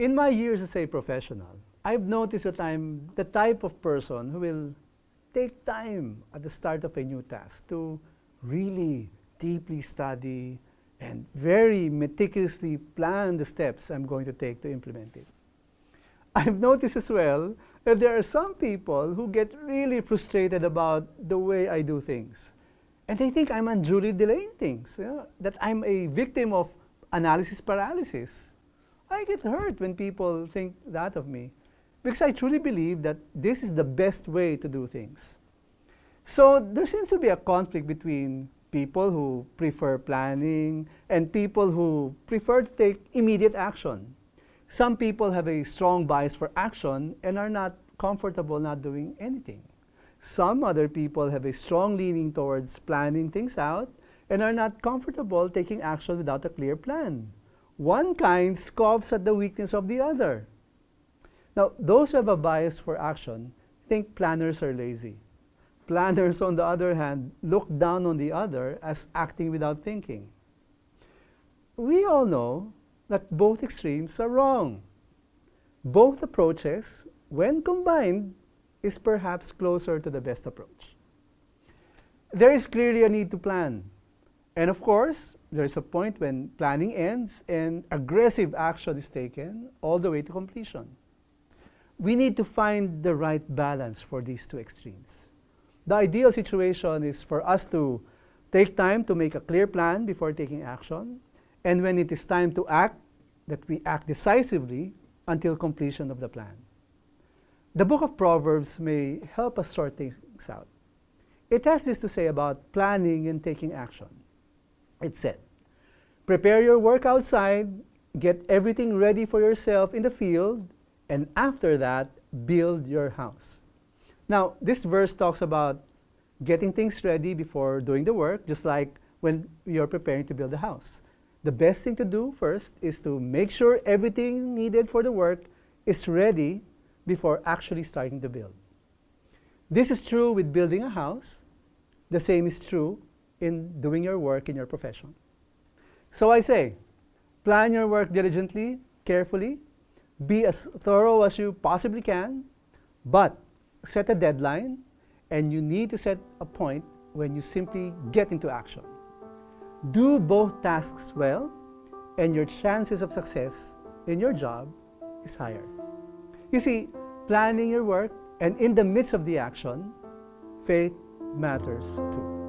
In my years as a professional, I've noticed that I'm the type of person who will take time at the start of a new task to really deeply study and very meticulously plan the steps I'm going to take to implement it. I've noticed as well that there are some people who get really frustrated about the way I do things. And they think I'm unduly delaying things, that I'm a victim of analysis paralysis. I get hurt when people think that of me because I truly believe that this is the best way to do things. So there seems to be a conflict between people who prefer planning and people who prefer to take immediate action. Some people have a strong bias for action and are not comfortable not doing anything. Some other people have a strong leaning towards planning things out and are not comfortable taking action without a clear plan. One kind scoffs at the weakness of the other. Now, those who have a bias for action think planners are lazy. Planners, on the other hand, look down on the other as acting without thinking. We all know that both extremes are wrong. Both approaches, when combined, is perhaps closer to the best approach. There is clearly a need to plan. And of course, there is a point when planning ends and aggressive action is taken all the way to completion. We need to find the right balance for these two extremes. The ideal situation is for us to take time to make a clear plan before taking action, and when it is time to act, that we act decisively until completion of the plan. The book of Proverbs may help us sort things out. It has this to say about planning and taking action. It said, prepare your work outside, get everything ready for yourself in the field, and after that, build your house. Now, this verse talks about getting things ready before doing the work, just like when you're preparing to build a house. The best thing to do first is to make sure everything needed for the work is ready before actually starting to build. This is true with building a house. The same is true in doing your work in your profession. So I say, plan your work diligently, carefully, be as thorough as you possibly can, but set a deadline, and you need to set a point when you simply get into action. Do both tasks well, and your chances of success in your job is higher. You see, planning your work and in the midst of the action, faith matters too.